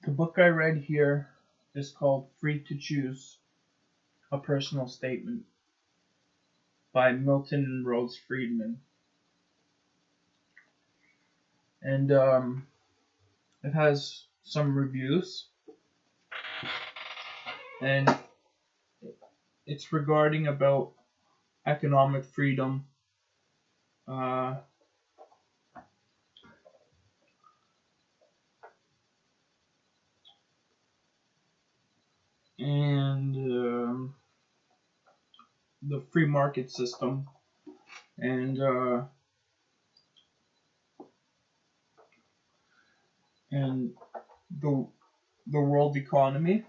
The book I read here is called Free to Choose, A Personal Statement by Milton and Rose Friedman. And it has some reviews, and it's regarding about economic freedom, and the free market system, and the world economy,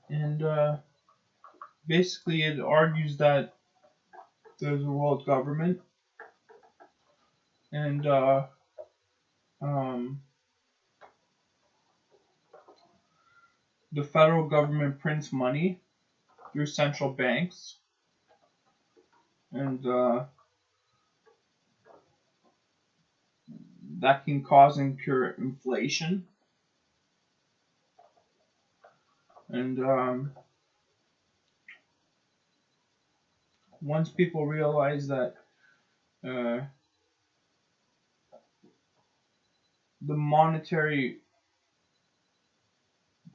and basically it argues that there's a world government, and the federal government prints money through central banks, and that can cause incur inflation. And once people realize that the monetary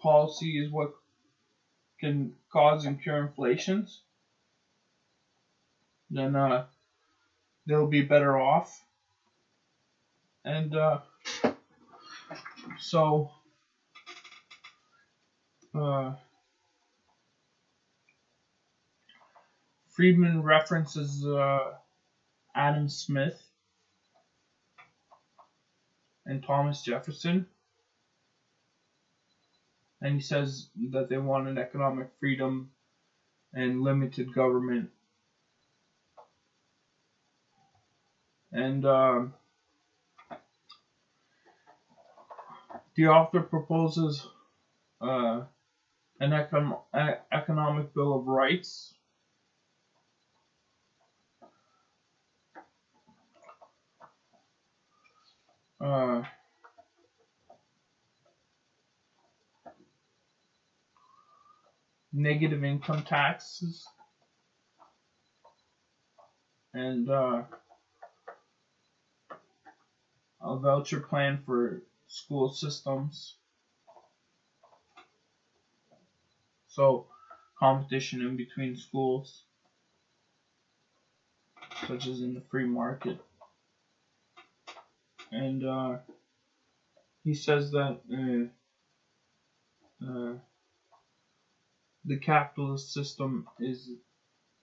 policy is what can cause and cure inflations, then they'll be better off. And so Friedman references Adam Smith and Thomas Jefferson, and he says that they wanted economic freedom and limited government. And the author proposes an economic bill of rights, negative income taxes, and a voucher plan for school systems. So competition in between schools, such as in the free market. And he says that the capitalist system is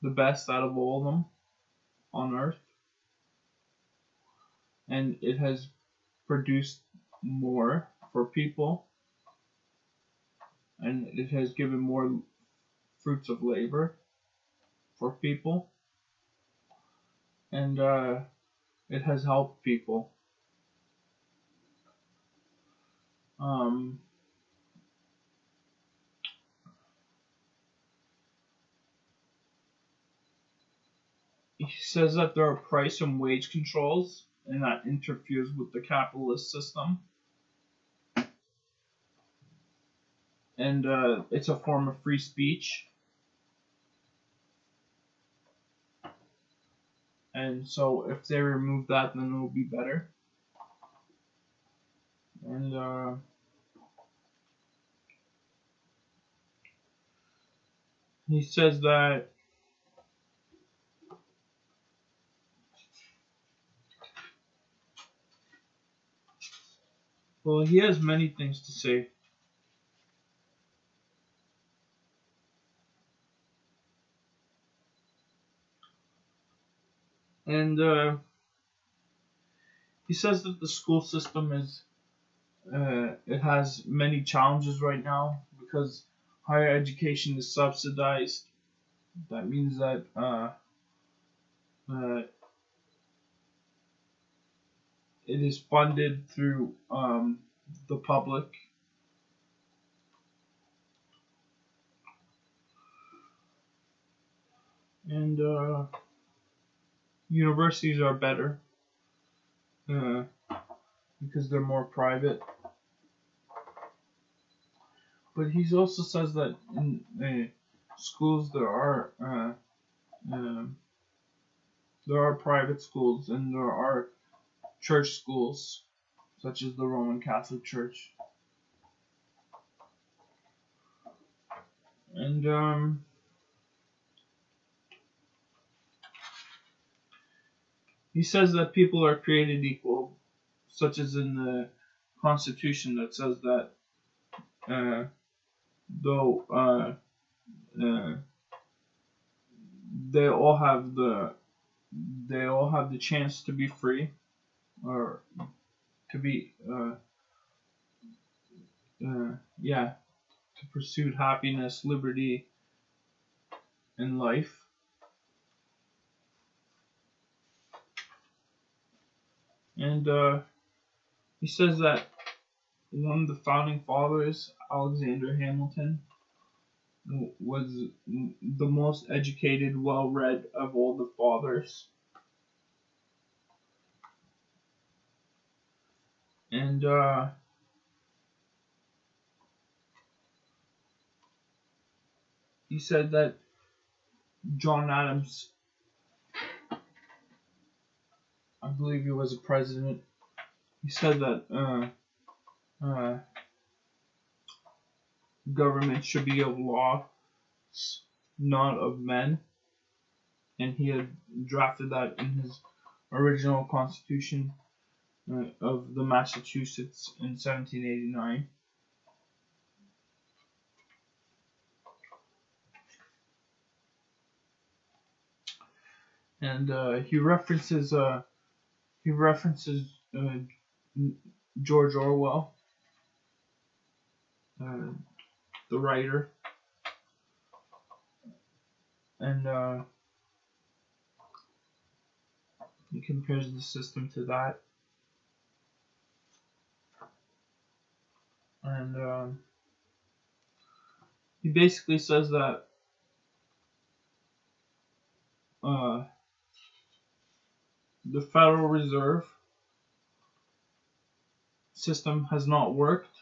the best out of all of them on earth, and it has produced more for people, and it has given more fruits of labor for people, and it has helped people. He says that there are price and wage controls, and that interferes with the capitalist system. And it's a form of free speech. And so if they remove that, then it will be better. And he says that he has many things to say. And he says that the school system is it has many challenges right now because higher education is subsidized. That means that it is funded through the public. And universities are better because they're more private. But he also says that in schools there are private schools and there are church schools, such as the Roman Catholic Church. And he says that people are created equal, such as in the Constitution that says that though they all have the chance to be free, or to be to pursue happiness, liberty, and life. And he says that one of the founding fathers, Alexander Hamilton, was the most educated, well-read of all the fathers. And he said that John Adams, I believe he was a president, he said that government should be of law, not of men. And he had drafted that in his original Constitution of the Massachusetts in 1789. And he references George Orwell, the writer, and he compares the system to that. And he basically says that the Federal Reserve system has not worked,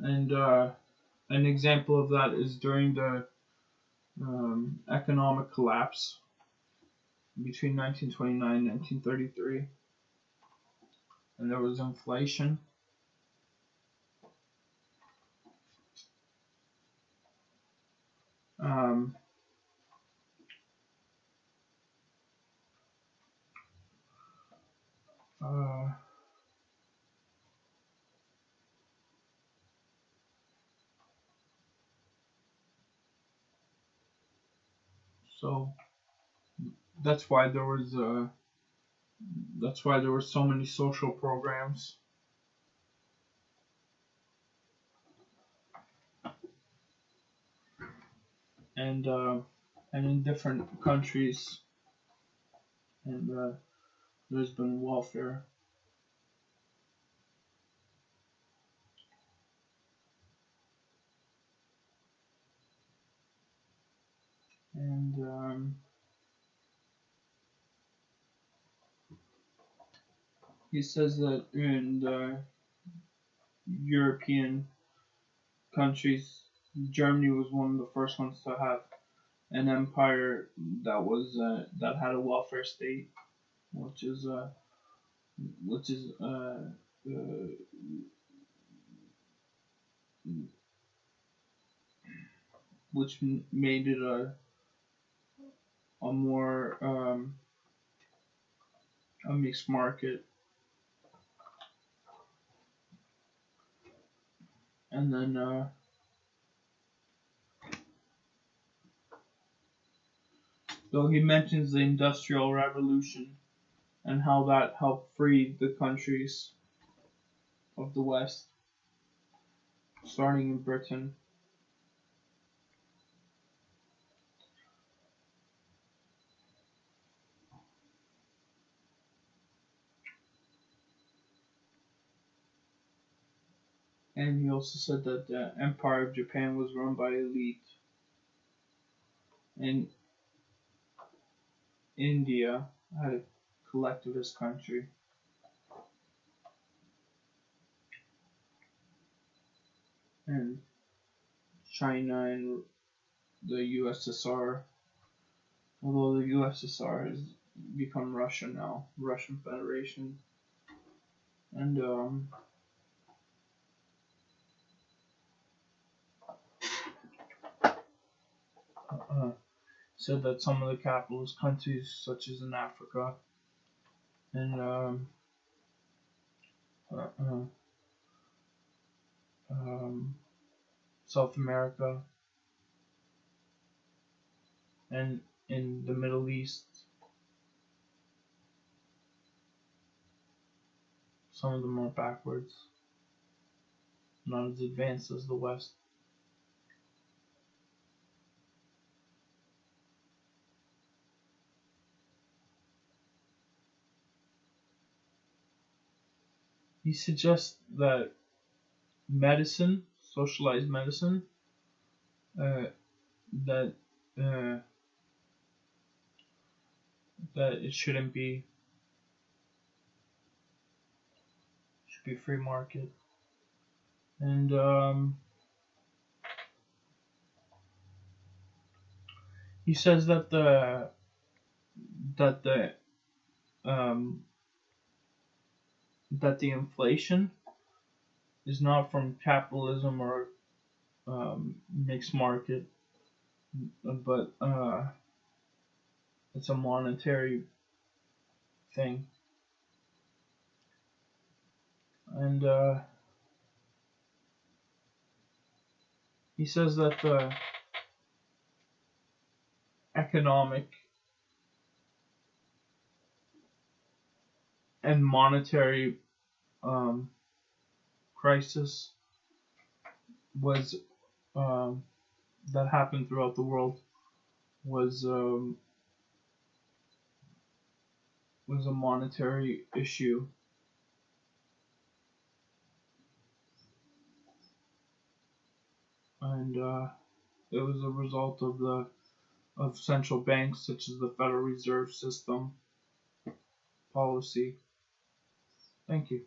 and an example of that is during the economic collapse between 1929 and 1933, and there was inflation. So that's why there were so many social programs. And in different countries, and there's been welfare. And he says that in the European countries, Germany was one of the first ones to have an empire that had a welfare state, which made it a more a mixed market. And then so he mentions the Industrial Revolution and how that helped free the countries of the West, starting in Britain. And he also said that the Empire of Japan was run by elite. And India had collectivist country. And China and the USSR, although the USSR has become Russia now, Russian Federation. And said that some of the capitalist countries, such as in Africa and South America and in the Middle East, some of them are backwards, not as advanced as the West. He suggests that medicine, socialized medicine, that it shouldn't be, should be free market. And he says that the inflation is not from capitalism or mixed market, but it's a monetary thing. And he says that the economic and monetary crisis was that happened throughout the world was a monetary issue. And it was a result of central banks such as the Federal Reserve System policy. Thank you.